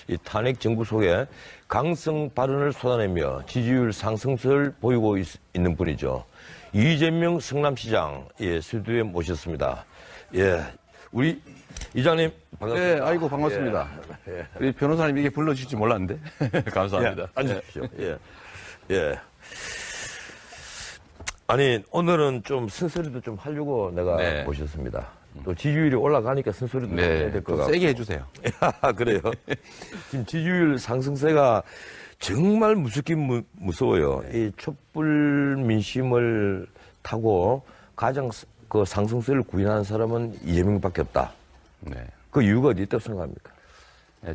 이 탄핵 정부 속에 강성 발언을 쏟아내며 지지율 상승세를 보이고 있는 분이죠. 이재명 성남시장, 예, 스튜디오에 모셨습니다. 예, 우리 이장님 반갑습니다. 네, 아이고 반갑습니다. 예. 우리 변호사님 이게 불러주실지 몰랐는데 감사합니다. 예, 앉으십시오. 예, 예. 아니 오늘은 좀 쓴소리도 좀 하려고 내가 네. 모셨습니다. 또 지지율이 올라가니까 쓴소리도 좀 해야 될 것 같고. 세게 해주세요. 그래요. 지금 지지율 상승세가 정말 무섭긴 무서워요. 이 촛불 민심을 타고 가장 그 상승세를 구현하는 사람은 이재명밖에 없다. 네. 그 이유가 어디 있다고 생각합니까?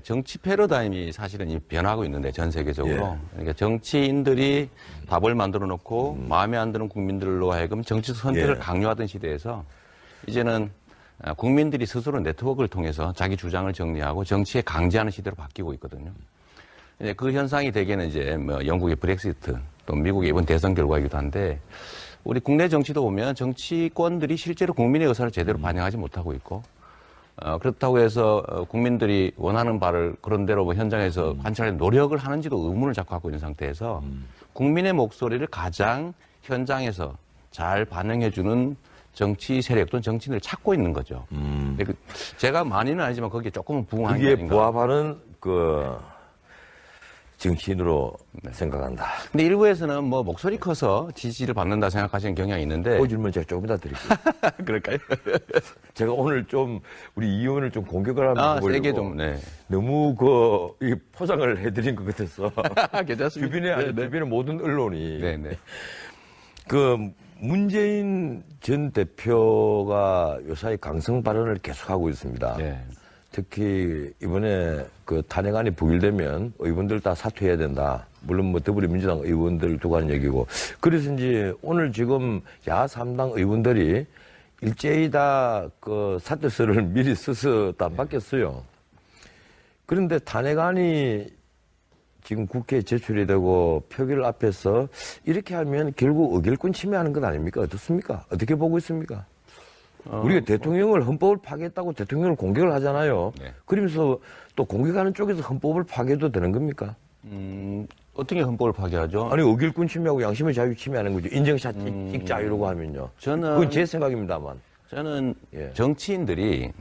정치 패러다임이 사실은 변하고 있는데 전 세계적으로. 예. 그러니까 정치인들이 답을 만들어 놓고 마음에 안 드는 국민들로 하여금 정치 선택을 예. 강요하던 시대에서 이제는 국민들이 스스로 네트워크를 통해서 자기 주장을 정리하고 정치에 강제하는 시대로 바뀌고 있거든요. 이제 그 현상이 대개는 이제 뭐 영국의 브렉시트 또 미국의 이번 대선 결과이기도 한데 우리 국내 정치도 보면 정치권들이 실제로 국민의 의사를 제대로 반영하지 못하고 있고 그렇다고 해서 국민들이 원하는 바를 그런대로 뭐 현장에서 관찰에 노력을 하는지도 의문을 자꾸 갖고 있는 상태에서 국민의 목소리를 가장 현장에서 잘 반영해주는 정치 세력 또는 정치인을 찾고 있는 거죠. 제가 많이는 아니지만 거기에 조금은 부응하는 게 그게 아닌가. 부합하는 그 정치인으로 생각한다. 근데 일부에서는 뭐 목소리 커서 지지를 받는다 생각하시는 경향이 있는데. 그 질문 제가 조금 이따 드릴게요. 그럴까요? 제가 오늘 좀 우리 이 의원을 좀 공격을 하면 해보려고 세게 좀, 네. 너무 이 포장을 해드린 것 같아서 괜찮습니다. 주변의 모든 언론이 네네. 그 문재인 전 대표가 요사이 강성 발언을 계속하고 있습니다. 네. 특히 이번에 그 탄핵안이 부결되면 의원들 다 사퇴해야 된다. 물론 뭐 더불어민주당 의원들 두고 하는 얘기고. 그래서 이제 오늘 지금 야3당 의원들이 일제히 다 그 사퇴서를 미리 써서 다 바뀌었어요. 그런데 탄핵안이 지금 국회에 제출이 되고 표결 앞에서 이렇게 하면 결국 의결권 침해하는 것 아닙니까? 어떻습니까? 어떻게 보고 있습니까? 우리가 대통령을 헌법을 파괴했다고 대통령을 공격을 하잖아요. 네. 그러면서 또 공격하는 쪽에서 헌법을 파괴해도 되는 겁니까? 어떻게 헌법을 파괴하죠? 아니 의결권 침해하고 양심의 자유 침해하는 거죠. 인정샷 찍자 이러고 하면요. 그건 제 생각입니다만. 저는 예. 정치인들이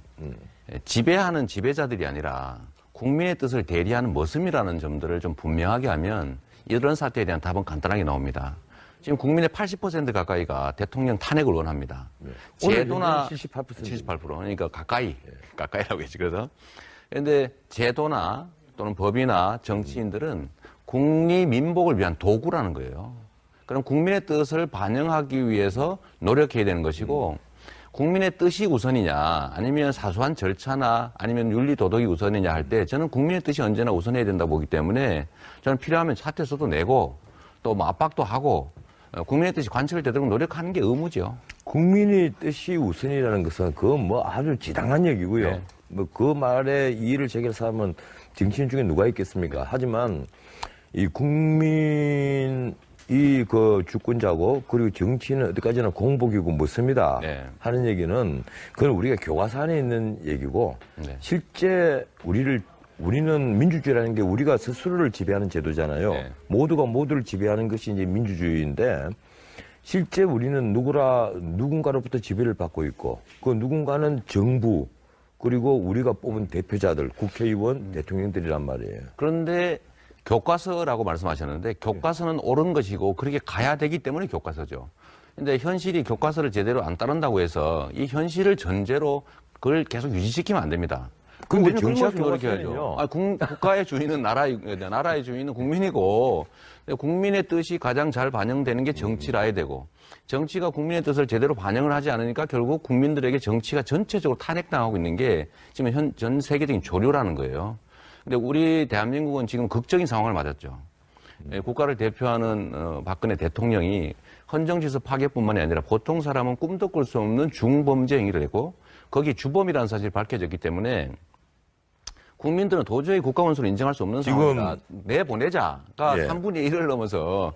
지배하는 지배자들이 아니라 국민의 뜻을 대리하는 모습이라는 점들을 좀 분명하게 하면 이런 사태에 대한 답은 간단하게 나옵니다. 지금 국민의 80% 가까이가 대통령 탄핵을 원합니다. 네. 제도나 78%. 78% 그러니까 가까이라고 했지 그래서. 그런데 제도나 또는 법이나 정치인들은 국리민복을 위한 도구라는 거예요. 그럼 국민의 뜻을 반영하기 위해서 노력해야 되는 것이고 국민의 뜻이 우선이냐 아니면 사소한 절차나 아니면 윤리 도덕이 우선이냐 할 때 저는 국민의 뜻이 언제나 우선해야 된다고 보기 때문에 저는 필요하면 사퇴서도 내고 또 뭐 압박도 하고 국민의 뜻이 관철되도록 노력하는 게 의무죠. 국민의 뜻이 우선이라는 것은 그건 뭐 아주 지당한 얘기고요. 네. 뭐 그 말에 이의를 제기할 사람은 정치인 중에 누가 있겠습니까? 하지만 이 국민이 그 주권자고 그리고 정치는 어디까지나 공복이고 묻습니다. 네. 하는 얘기는 그건 우리가 교과서 안에 있는 얘기고 네. 실제 우리는 민주주의라는 게 우리가 스스로를 지배하는 제도잖아요. 네. 모두가 모두를 지배하는 것이 이제 민주주의인데 실제 우리는 누군가로부터 지배를 받고 있고 그 누군가는 정부 그리고 우리가 뽑은 대표자들, 국회의원, 대통령들이란 말이에요. 그런데 교과서라고 말씀하셨는데 교과서는 옳은 것이고 그렇게 가야 되기 때문에 교과서죠. 근데 현실이 교과서를 제대로 안 따른다고 해서 이 현실을 전제로 그걸 계속 유지시키면 안 됩니다. 근데 우리는 정치학 그런 것을 노력해야죠. 교과서는요. 국가의 주인은 나라의 주인은 국민이고 국민의 뜻이 가장 잘 반영되는 게 정치라 해야 되고 정치가 국민의 뜻을 제대로 반영을 하지 않으니까 결국 국민들에게 정치가 전체적으로 탄핵당하고 있는 게 지금 전 세계적인 조류라는 거예요. 근데 우리 대한민국은 지금 극적인 상황을 맞았죠. 국가를 대표하는 박근혜 대통령이 헌정질서 파괴뿐만이 아니라 보통 사람은 꿈도 꿀 수 없는 중범죄 행위를 했고 거기 주범이라는 사실이 밝혀졌기 때문에 국민들은 도저히 국가 원수를 인정할 수 없는 상황이라 내보내자가 예. 3분의 1을 넘어서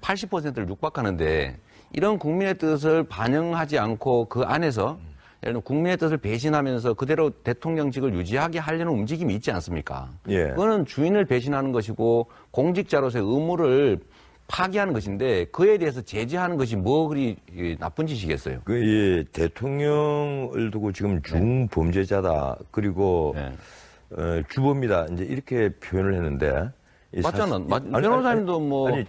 80%를 육박하는데 이런 국민의 뜻을 반영하지 않고 그 안에서 예를 들면 국민의 뜻을 배신하면서 그대로 대통령직을 유지하게 하려는 움직임이 있지 않습니까? 예. 그거는 주인을 배신하는 것이고 공직자로서의 의무를 파기하는 것인데 그에 대해서 제재하는 것이 뭐 그리 나쁜 짓이겠어요? 이 대통령을 두고 지금 중범죄자다. 그리고 네. 주범이다. 이제 이렇게 표현을 했는데. 맞잖아. 변호사님도 뭐. 아니,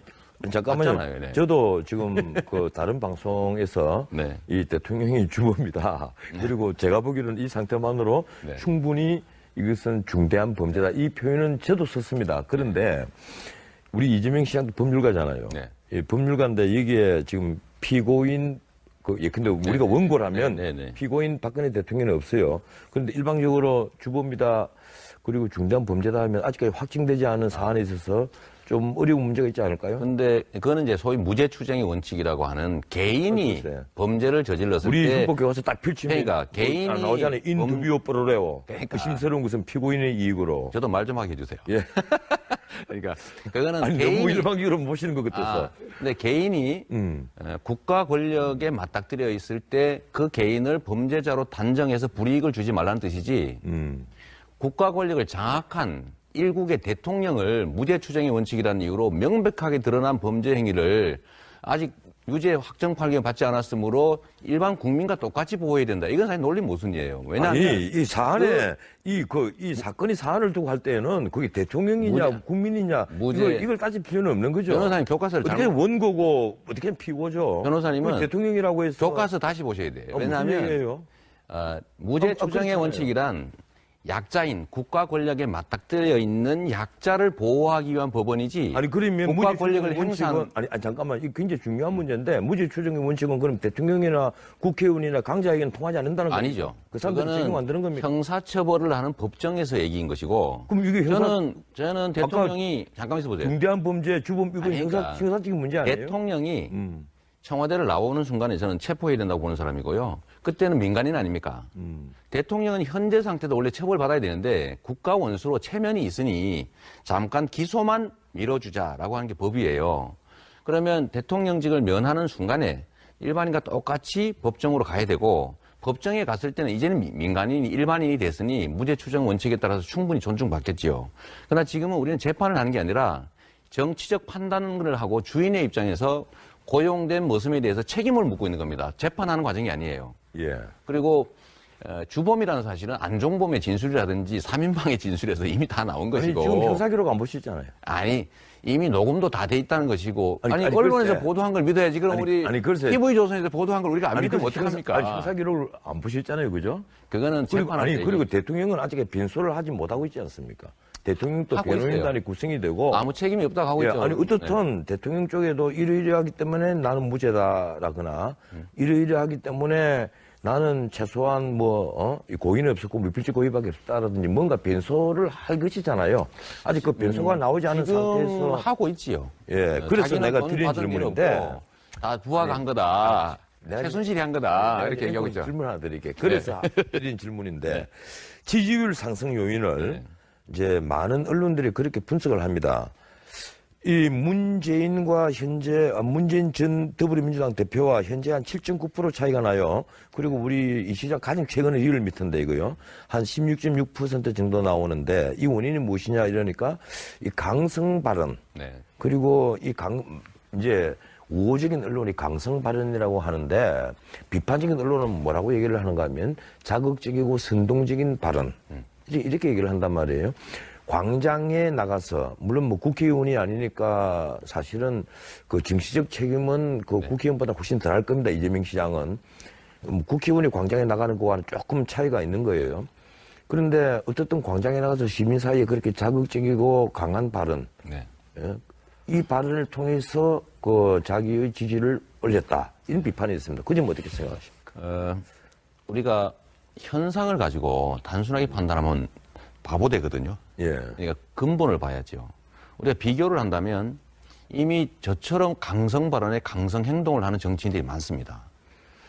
잠깐만요. 맞잖아요. 네. 저도 지금 그 다른 방송에서 네. 이 대통령이 주범이다. 그리고 제가 보기로는 이 상태만으로 네. 충분히 이것은 중대한 범죄다. 이 표현은 저도 썼습니다. 그런데 우리 이재명 시장도 법률가잖아요. 네. 이 법률가인데 여기에 지금 피고인 근데 우리가 원고라면 네. 피고인 박근혜 대통령은 없어요. 그런데 일방적으로 주범이다 그리고 중대한 범죄다 하면 아직까지 확증되지 않은 사안에 있어서 좀 어려운 문제가 있지 않을까요? 근데 그거는 이제 소위 무죄 추정의 원칙이라고 하는 개인이 글쎄요. 범죄를 저질렀을 우리 때 헌법에 와서 딱 펼치면 그러니까 개인이 나오잖아요. 인두비오 프로레오. 그러니까. 의심스러운 것은 피고인의 이익으로. 저도 말 좀 하게 해주세요. 예. 그러니까 그거는 아니 개인이 너무 일방적으로 보시는 것 같아서. 근데 개인이 국가 권력에 맞닥뜨려 있을 때 그 개인을 범죄자로 단정해서 불이익을 주지 말라는 뜻이지. 국가 권력을 장악한 일국의 대통령을 무죄 추정의 원칙이라는 이유로 명백하게 드러난 범죄 행위를 아직 유죄 확정 판결 받지 않았으므로 일반 국민과 똑같이 보호해야 된다. 이건 사실 논리 모순이에요. 왜냐하면 아니, 이 사안에 이 사건이 사안을 두고 할 때는 그게 대통령이냐 국민이냐 이걸 따질 필요는 없는 거죠. 변호사님 교과서를 어떻게 원고고 어떻게 피고죠. 변호사님은 대통령이라고 해서 교과서 다시 보셔야 돼요. 왜냐하면 얘기예요? 무죄 추정의 그렇잖아요. 원칙이란 약자인 국가 권력에 맞닥뜨려 있는 약자를 보호하기 위한 법원이지. 아니 그러면 국가 무죄 권력을 추정의 행사한 원칙은 아니 잠깐만 이 굉장히 중요한 문제인데 무죄 추정의 원칙은 그럼 대통령이나 국회의원이나 강자에게는 통하지 않는다는 거죠. 아니죠. 그 사람들은 적용 안 되는 겁니까? 형사처벌을 하는 법정에서 얘기인 것이고. 그럼 이게 저는 대통령이 잠깐만 있어 보세요. 중대한 범죄 주범 이거 아니, 그러니까 형사적인 문제 아니에요? 대통령이 청와대를 나오는 순간에 저는 체포해야 된다고 보는 사람이고요. 그때는 민간인 아닙니까? 대통령은 현재 상태도 원래 처벌받아야 되는데 국가 원수로 체면이 있으니 잠깐 기소만 미뤄주자라고 하는 게 법이에요. 그러면 대통령직을 면하는 순간에 일반인과 똑같이 법정으로 가야 되고 법정에 갔을 때는 이제는 민간인이 일반인이 됐으니 무죄 추정 원칙에 따라서 충분히 존중받겠지요. 그러나 지금은 우리는 재판을 하는 게 아니라 정치적 판단을 하고 주인의 입장에서 고용된 모습에 대해서 책임을 묻고 있는 겁니다. 재판하는 과정이 아니에요. 예. 그리고 주범이라는 사실은 안종범의 진술이라든지 3인방의 진술에서 이미 다 나온 아니, 것이고. 지금 형사기록 안 보셨잖아요. 아니 이미 녹음도 다 돼 있다는 것이고. 아니 아니, 언론에서 글쎄. 보도한 걸 믿어야지. 그럼 글쎄. TV조선에서 보도한 걸 우리가 안 믿으면 어떡합니까? 형사기록을 안 보셨잖아요, 그죠? 그거는 재판할 때 그리고 대통령은 아직 빈소를 하지 못하고 있지 않습니까? 대통령도 하고 변호인단이 구성이 되고 아무 책임이 없다고 하고 예, 있죠. 아니 어떻든 대통령 쪽에도 이러이러하기 때문에 나는 무죄다라거나 이러이러하기 때문에 나는 최소한 이 고의는 없었고 무필적 고의밖에 없다라든지 뭔가 변소를 할 것이잖아요. 아직 그 변소가 나오지 않은 지금 상태에서 하고 있지요. 예, 그래서 자기는 내가 돈 드린 받은 일 질문인데 없고 다 부하가 한 거다. 내가 최순실이 한 거다. 이렇게 얘기하고 있죠. 질문 하나 드릴게요. 그래서 드린 질문인데 지지율 상승 요인을 이제 많은 언론들이 그렇게 분석을 합니다. 이 문재인 전 더불어민주당 대표와 현재 한 7.9% 차이가 나요. 그리고 우리 이 시장 가장 최근에 리얼미터인데 이거요. 한 16.6% 정도 나오는데 이 원인이 무엇이냐 이러니까 이 강성 발언. 그리고 이제 우호적인 언론이 강성 발언이라고 하는데 비판적인 언론은 뭐라고 얘기를 하는가 하면 자극적이고 선동적인 발언. 이렇게 얘기를 한단 말이에요. 광장에 나가서 물론 국회의원이 아니니까 사실은 그 정치적 책임은 국회의원보다 훨씬 덜 할 겁니다. 이재명 시장은 국회의원이 광장에 나가는 거와는 조금 차이가 있는 거예요. 그런데 어쨌든 광장에 나가서 시민 사이에 그렇게 자극적이고 강한 발언, 이 발언을 통해서 자기의 지지를 올렸다 이런 비판이 있습니다. 그 점 어떻게 생각하십니까? 우리가 현상을 가지고 단순하게 판단하면 바보 되거든요. 그러니까 근본을 봐야죠. 우리가 비교를 한다면 이미 저처럼 강성 발언에 강성 행동을 하는 정치인들이 많습니다.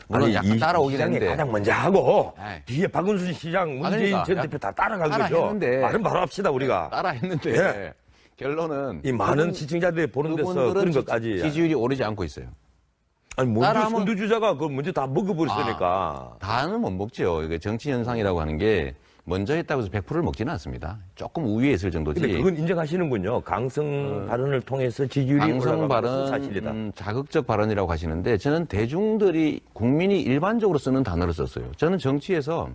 물론 약간 따라오긴 했는데 가장 먼저 하고 뒤에 박은순 시장, 문재인 전 대표 다 따라간 거죠. 말은 바로 합시다 우리가. 따라했는데 결론은 이 많은 시청자들이 보는 데서 그런 것까지 지지율이 오르지 않고 있어요. 아니, 먼저 따라하면- 선두주자가 그걸 먼저 다 먹어버렸으니까. 다는 못 먹죠. 이게 정치 현상이라고 하는 게 먼저 했다고 해서 100%를 먹지는 않습니다. 조금 우위에 있을 정도지. 근데 그건 인정하시는군요. 강성 발언을 통해서 지지율이 강성 올라간 것은 발언, 사실이다. 자극적 발언이라고 하시는데 저는 대중들이 국민이 일반적으로 쓰는 단어를 썼어요. 저는 정치에서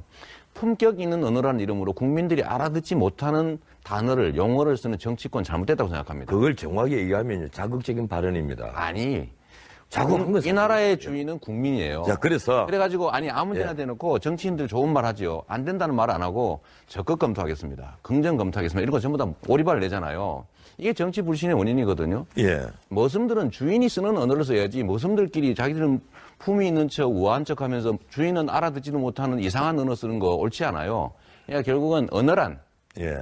품격 있는 언어라는 이름으로 국민들이 알아듣지 못하는 단어를 용어를 쓰는 정치권 잘못됐다고 생각합니다. 그걸 정확히 얘기하면 자극적인 발언입니다. 아니, 자극한 건 이 나라의 주인은 국민이에요. 자, 그래서 그래가지고 아니 아무 데나 대놓고 정치인들 좋은 말 하지요. 안 된다는 말 안 하고 적극 검토하겠습니다. 긍정 검토하겠습니다. 이런 거 전부 다 오리발을 내잖아요. 이게 정치 불신의 원인이거든요. 예. 머슴들은 주인이 쓰는 언어를 써야지 머슴들끼리 자기들은 품위 있는 척 우아한 척 하면서 주인은 알아듣지도 못하는 이상한 언어 쓰는 거 옳지 않아요. 그러니까 결국은 언어란 예.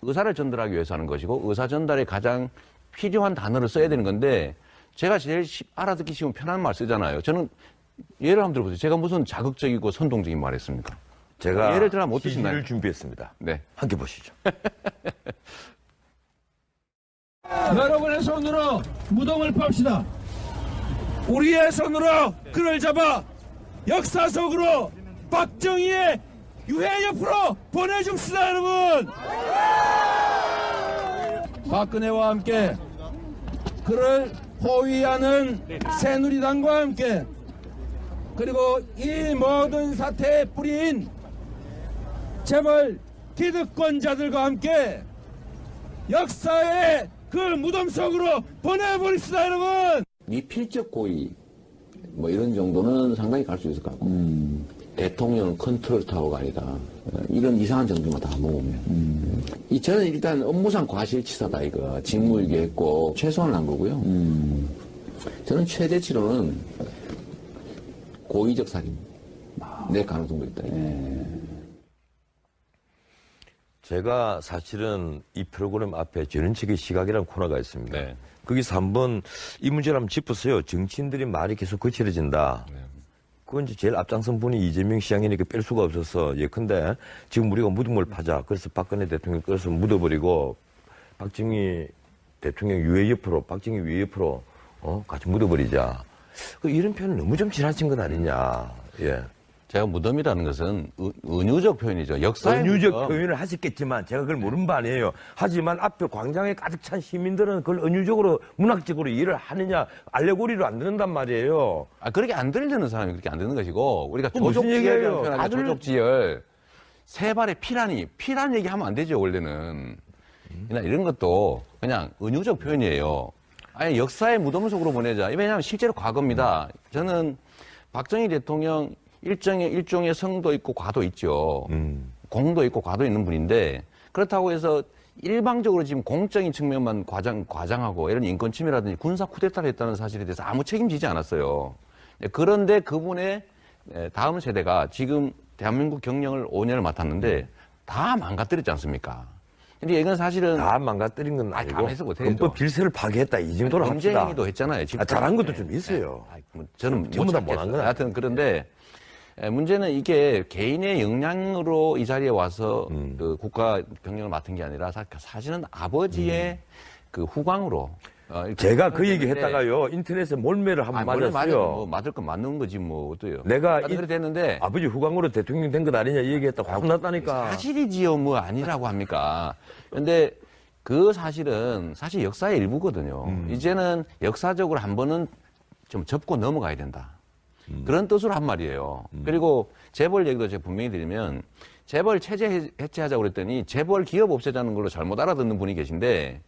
의사를 전달하기 위해서 하는 것이고 의사 전달에 가장 필요한 단어를 써야 되는 건데 제가 제일 알아듣기 쉬운 편한 말 쓰잖아요. 저는 예를 한번 들어보세요. 제가 무슨 자극적이고 선동적인 말 했습니까? 제가 예를 들어 못 드시나요? 퀴즈를 준비했습니다. 네. 함께 보시죠. 여러분의 손으로 무덤을 팝시다. 우리의 손으로 그를 잡아 역사 속으로 박정희의 유해 옆으로 보내줍시다, 여러분. 박근혜와 함께 그를 호위하는 새누리당과 함께 그리고 이 모든 사태의 뿌리인 재벌 기득권자들과 함께 역사의 그 무덤 속으로 보내버립시다, 여러분. 미필적 고의 뭐 이런 정도는 상당히 갈 수 있을 것 같고 대통령 컨트롤 타워가 아니다 이런 이상한 정도만 다 모으면 저는 일단 업무상 과실치사다 이거 직무유기했고 최소한 한 거고요. 저는 최대치로는 고의적 살인 내 가능성도 있다. 제가 사실은 이 프로그램 앞에 전인책의 시각이라는 코너가 있습니다. 네. 거기서 한번 이 문제를 한번 짚었어요. 정치인들이 말이 계속 거칠어진다. 그건 이제 제일 앞장선 분이 이재명 시장이니까 뺄 수가 없어서 예컨대 지금 우리가 무덤을 파자. 그래서 박근혜 대통령 끌어서 묻어버리고 박정희 대통령 유해 옆으로 박정희 유해 옆으로 같이 묻어버리자. 이런 표현은 너무 좀 지나친 것 아니냐. 예. 제가 무덤이라는 것은 은유적 표현이죠. 역사의 은유적 무덤. 표현을 하셨겠지만 제가 그걸 모르는 바 아니에요. 하지만 앞에 광장에 가득 찬 시민들은 그걸 은유적으로 문학적으로 이해를 하느냐 알레고리로 안 듣는단 말이에요. 그렇게 안 들리는 사람이 그렇게 안 듣는 것이고 우리가 무슨 조족지혈이라는 얘기예요? 표현하니까 다들- 조족지혈 세 발의 피란 얘기하면 안 되죠 원래는. 그냥 이런 것도 그냥 은유적 표현이에요. 아니 역사의 무덤 속으로 보내자. 왜냐하면 실제로 과거입니다. 저는 박정희 대통령 일종의 성도 있고 과도 있죠. 공도 있고 과도 있는 분인데 그렇다고 해서 일방적으로 지금 공적인 측면만 과장하고 이런 인권 침해라든지 군사 쿠데타를 했다는 사실에 대해서 아무 책임지지 않았어요. 그런데 그분의 다음 세대가 지금 대한민국 경영을 5년을 맡았는데 다 망가뜨렸지 않습니까? 근데 이건 사실은 다 망가뜨린 건 다 아니고 해서 못해야죠. 헌법 질서를 파괴했다 이 정도로 합시다. 문재인이도 했잖아요. 잘한 것도 좀 있어요. 저는 전부 못 다 못한 찾겠어요. 건 하여튼 그런데 문제는 이게 개인의 역량으로 이 자리에 와서 그 국가 경영을 맡은 게 아니라 사실은 아버지의 그 후광으로. 제가 그 얘기 했는데 했다가요 인터넷에 몰매를 한번 원래 맞았어요. 뭐 맞을 건 맞는 거지 뭐 어때요? 내가 그래 됐는데 아버지 후광으로 대통령 된 것 아니냐 이 얘기했다고 혼났다니까. 사실이지요 뭐 아니라고 합니까? 근데 그 사실은 사실 역사의 일부거든요. 이제는 역사적으로 한 번은 좀 접고 넘어가야 된다. 그런 뜻으로 한 말이에요. 그리고 재벌 얘기도 제가 분명히 드리면 재벌 체제 해체하자고 그랬더니 재벌 기업 없애자는 걸로 잘못 알아듣는 분이 계신데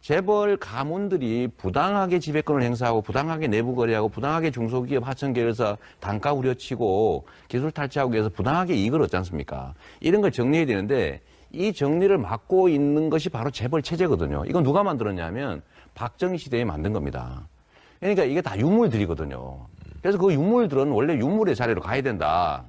재벌 가문들이 부당하게 지배권을 행사하고 부당하게 내부 거래하고 부당하게 중소기업 하청계열사 단가 우려치고 기술 탈취하고 해서 부당하게 이익을 얻지 않습니까? 이런 걸 정리해야 되는데 이 정리를 맡고 있는 것이 바로 재벌 체제거든요. 이건 누가 만들었냐면 박정희 시대에 만든 겁니다. 그러니까 이게 다 유물들이거든요. 그래서 그 유물들은 원래 유물의 자리로 가야 된다.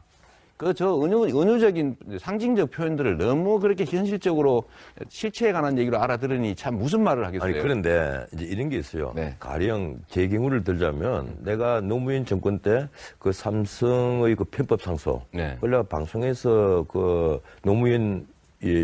은유적인 상징적 표현들을 너무 그렇게 현실적으로 실체에 관한 얘기로 알아들으니 참 무슨 말을 하겠어요. 아니 그런데 이제 이런 게 있어요. 네. 가령 제 경우를 들자면 내가 노무현 정권 때 그 삼성의 그 편법 상소, 네. 원래 방송에서 그 노무현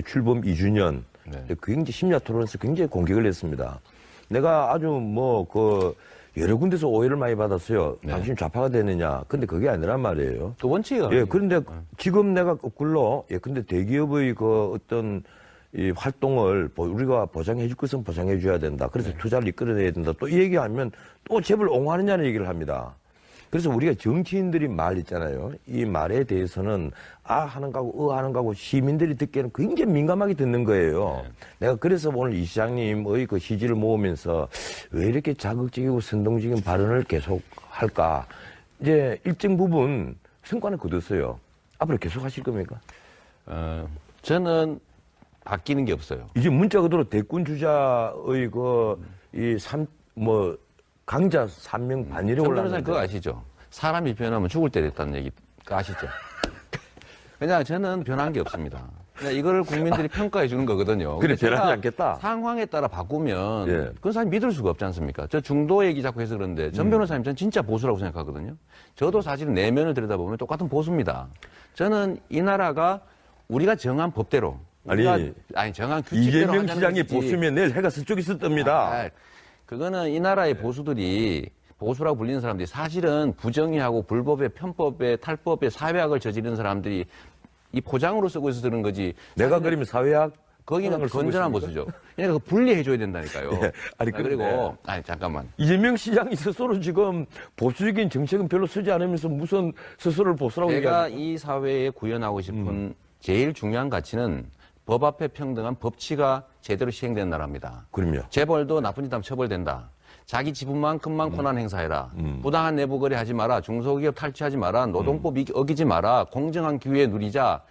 출범 2주년 네. 굉장히 심야 토론에서 굉장히 공격을 했습니다. 내가 아주 뭐 그 여러 군데서 오해를 많이 받았어요. 네. 당신 좌파가 되느냐. 근데 그게 아니란 말이에요. 그 원칙이 예, 그런데 지금 내가 거꾸로, 예, 근데 대기업의 그 어떤 이 활동을 우리가 보장해 줄 것은 보장해 줘야 된다. 그래서 투자를 이끌어내야 된다. 또 이 얘기하면 또 재벌 옹호하느냐는 얘기를 합니다. 그래서 우리가 정치인들이 말 있잖아요. 이 말에 대해서는 아 하는 거고 하는 거고 시민들이 듣기에는 굉장히 민감하게 듣는 거예요. 내가 그래서 오늘 이 시장님의 그 시지를 모으면서 왜 이렇게 자극적이고 선동적인 발언을 계속 할까. 이제 일정 부분 성과는 거뒀어요. 앞으로 계속 하실 겁니까? 저는 바뀌는 게 없어요. 이제 문자 그대로 대권 주자의 강자 3명 반이라고 전 변호사님 올랐는데. 그거 아시죠? 사람이 변하면 죽을 때 됐다는 얘기 그거 아시죠? 그냥 저는 변한 게 없습니다. 그냥 이거를 국민들이 평가해 주는 거거든요. 그래, 근데 변하지 제가 않겠다. 상황에 따라 바꾸면 예. 그건 사실 믿을 수가 없지 않습니까? 저 중도 얘기 자꾸 해서 그런데 전 변호사님 전 진짜 보수라고 생각하거든요. 저도 사실은 내면을 들여다보면 똑같은 보수입니다. 저는 이 나라가 우리가 정한 법대로 정한 규칙대로 이재명 하자는 시장이 것이지. 보수면 내일 해가 서쪽에 있을 겁니다. 그거는 이 나라의 보수들이 보수라고 불리는 사람들이 사실은 부정의하고 불법에 편법에 탈법에 사회학을 저지른 사람들이 이 포장으로 쓰고 있어서 그런 거지. 내가 그러면 사회학 거기는 포장을 쓰고 건전한 있습니까? 보수죠. 그러니까 그 분리해줘야 된다니까요. 예. 아니, 그리고 잠깐만. 이재명 시장이 스스로 지금 보수적인 정책은 별로 쓰지 않으면서 무슨 스스로를 보수라고 제가 얘기하죠? 이 사회에 구현하고 싶은 제일 중요한 가치는 법 앞에 평등한 법치가 제대로 시행되는 나라입니다. 그럼요. 재벌도 나쁜 짓 하면 처벌된다. 자기 지분만큼만 권한 행사해라. 부당한 내부 거래하지 마라. 중소기업 탈취하지 마라. 노동법 어기지 마라. 공정한 기회 누리자.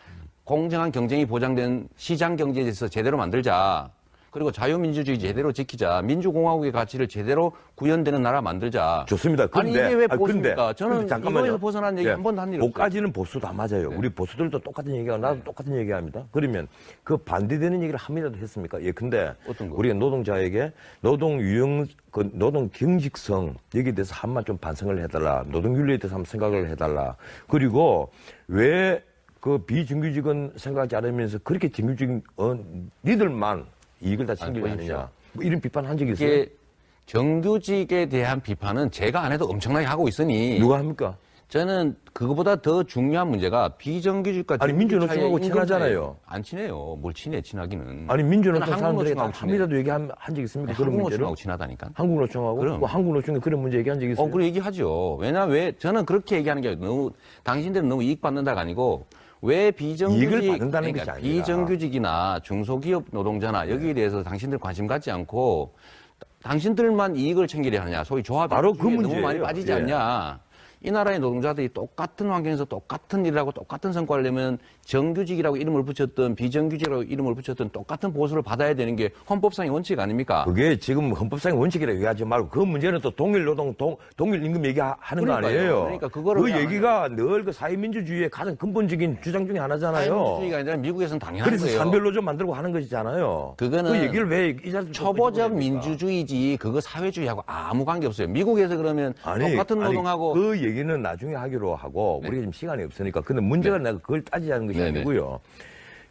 공정한 경쟁이 보장된 시장 경제에 대해서 제대로 만들자. 그리고 자유민주주의 제대로 지키자. 민주공화국의 가치를 제대로 구현되는 나라 만들자. 좋습니다. 아니 근데, 이게 왜 근데, 보수입니까? 저는 근데 잠깐만요. 이거에서 벗어난 얘기 예, 한 번도 한 일 없어요. 그까지는 보수 다 맞아요. 우리 보수들도 똑같은 얘기하고 나도 똑같은 얘기합니다. 그러면 그 반대되는 얘기를 한 번이라도 했습니까? 예, 근데 어떤 거? 우리가 노동자에게 노동 경직성 여기에 대해서 한번 좀 반성을 해달라. 노동윤리에 대해서 한번 생각을 해달라. 그리고 왜 그 비정규직은 생각하지 않으면서 그렇게 정규직 니들만 이익을 다 챙기려 보십시오. 하느냐. 뭐 이런 비판 한 적이 있어요? 이게 정규직에 대한 비판은 제가 안 해도 엄청나게 하고 있으니 누가 합니까? 저는 그거보다 더 중요한 문제가 비정규직과 아니, 민주노총하고 임금 친하잖아요. 차이예요. 안 친해요. 뭘 친해, 친하기는. 아니 민주노총 저는 사람들에게 다 한국노총하고 친해요. 함이라도 얘기한 적 있습니까? 그런 문제를? 한국노총하고 친하다니까. 한국노총하고 그럼. 뭐 한국노총에 그런 문제 얘기한 적 있어요? 그래 얘기하죠. 왜 저는 그렇게 얘기하는 게 너무 당신들은 너무 이익 받는다가 아니고 왜 비정규직 이익을 받는다는 것이 아니라. 비정규직이나 중소기업 노동자나 여기에 대해서 당신들 관심 갖지 않고 당신들만 이익을 챙기려 하냐. 소위 조합 바로 그 너무 문제예요. 많이 빠지지 예. 않냐. 이 나라의 노동자들이 똑같은 환경에서 똑같은 일을 하고 똑같은 성과를 내면 정규직이라고 이름을 붙였던 비정규직이라고 이름을 붙였던 똑같은 보수를 받아야 되는 게 헌법상의 원칙 아닙니까? 그게 지금 헌법상의 원칙이라고 얘기하지 말고 그 문제는 또 동일 노동, 동일 임금 얘기하는 거 그러니까요. 아니에요? 그러니까 그거를 그 그냥 얘기가 늘 그 사회민주주의의 가장 근본적인 주장 중에 하나잖아요. 사회민주주의가 아니라 미국에서는 당연한 그래서 거예요. 산별노조 만들고 하는 것이잖아요. 그거는 그 얘기를 왜 이 자리에서 초보적 또 민주주의지 그거 사회주의하고 아무 관계 없어요. 미국에서 그러면 똑같은 노동하고 그 얘기는 나중에 하기로 하고 우리가 지금 시간이 없으니까. 근데 문제가 내가 그걸 따지자는 것이 네네. 아니고요.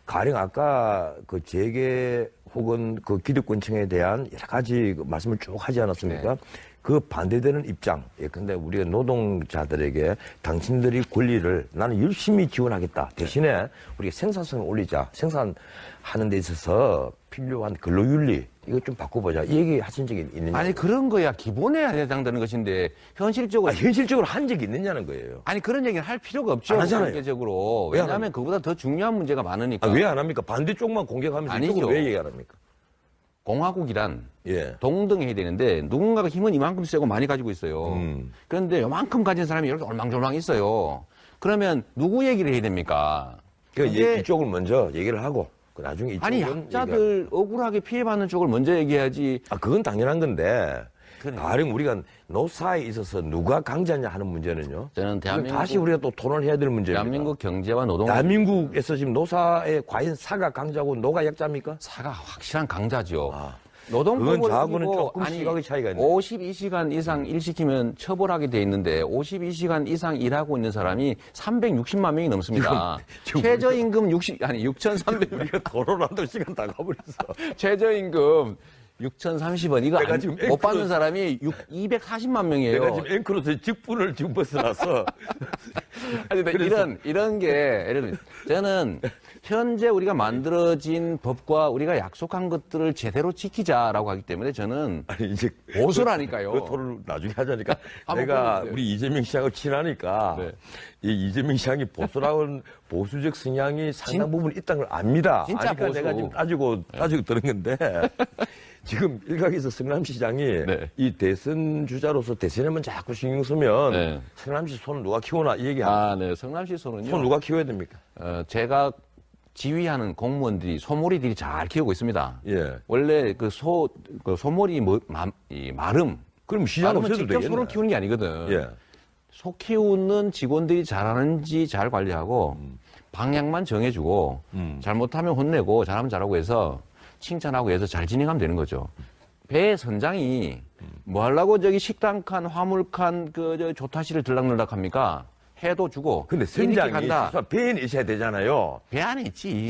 가령 아까 그 재계 혹은 그 기득권층에 대한 여러 가지 그 말씀을 쭉 하지 않았습니까? 네. 그 반대되는 입장. 예, 근데 우리가 노동자들에게 당신들이 권리를 나는 열심히 지원하겠다. 대신에 우리가 생산성을 올리자. 생산하는 데 있어서 필요한 근로윤리. 이거 좀 바꿔보자. 이 얘기 하신 적이 있느냐? 아니 그런 거야 기본에 해당되는 것인데 현실적으로 현실적으로 한 적이 있느냐는 거예요. 아니 그런 얘기를 할 필요가 없죠. 안 하잖아요. 공개적으로. 왜안 왜냐하면 그보다 더 중요한 문제가 많으니까. 왜 안 합니까? 반대쪽만 공격하면서 아니죠. 이쪽으로 왜 얘기 안 합니까? 공화국이란 예. 동등해야 되는데 누군가가 힘은 이만큼 세고 많이 가지고 있어요. 그런데 요만큼 가진 사람이 이렇게 얼망졸망 있어요. 그러면 누구 얘기를 해야 됩니까? 그러니까 그게- 이쪽을 먼저 얘기를 하고 그 나중에 이쪽은 아니 약자들 억울하게 피해받는 쪽을 먼저 얘기해야지. 그건 당연한 건데 그래. 가령 우리가 노사에 있어서 누가 강자냐 하는 문제는요. 저는 이건 대한민국 다시 우리가 또 토론을 해야 될 문제입니다. 대한민국 경제와 노동 대한민국에서 지금 노사에 과연 사가 강자고 노가 약자입니까? 사가 확실한 강자죠. 아, 노동법을 그건 저하고는 어기고 조금 시각의 차이가 있네요. 52시간 이상 일시키면 처벌하게 돼 있는데 52시간 이상 일하고 있는 사람이 360만 명이 넘습니다. 지금 최저임금 6,300명. 우리가 토론한다고 시간 다 가버렸어. 최저임금 6,030원 이거 내가 지금 못 받는 사람이 240만 명이에요. 내가 지금 앵커로서 직분을 지금 벗어나서 아니, 근데 이런 게, 예를 들면, 저는 현재 우리가 만들어진 법과 우리가 약속한 것들을 제대로 지키자라고 하기 때문에 저는 아니 이제 보수라니까요. 그 토론을 나중에 하자니까 한번 내가 보여주세요. 우리 이재명 시장하고 친하니까 네. 이 이재명 시장이 보수라는 보수적 성향이 상당 부분 있다는 걸 압니다. 진짜 아니까 보수. 내가 지금 따지고 들은 건데 지금 일각에서 성남시장이 네. 이 대선 주자로서 대선에만 자꾸 신경 쓰면 네. 성남시 손 누가 키우나 이 얘기하는 네. 성남시 소는요. 손 누가 키워야 됩니까? 제가 지휘하는 공무원들이 소몰이들이 잘 키우고 있습니다. 예. 원래 그 소몰이 이 마름. 그럼 시장 마름은 없애도 직접 되겠네. 소를 키우는 게 아니거든. 예. 소 키우는 직원들이 잘하는지 잘 관리하고 방향만 정해주고 잘못하면 혼내고 잘하면 잘하고 해서 칭찬하고 해서 잘 진행하면 되는 거죠. 배 선장이 뭐 하려고 저기 식당 칸, 화물 칸, 저 조타실을 들락날락 합니까? 해도 주고. 근데 이렇게 선장이 간다. 배에 있어야 되잖아요. 배 안에 있지.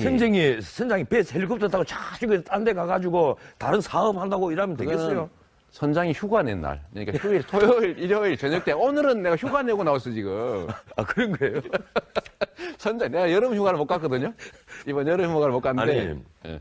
선장이 배에서 헬리콥터 타고 차지고 딴 데 가가지고 다른 사업 한다고 일하면 되겠어요? 선장이 휴가 낸 날. 그러니까 휴일, 토요일, 일요일 저녁 때 오늘은 내가 휴가 내고 나왔어 지금. 아, 그런 거예요? 선장 내가 여름 휴가를 못 갔거든요. 이번 여름 휴가를 못 갔는데. 아니, 예.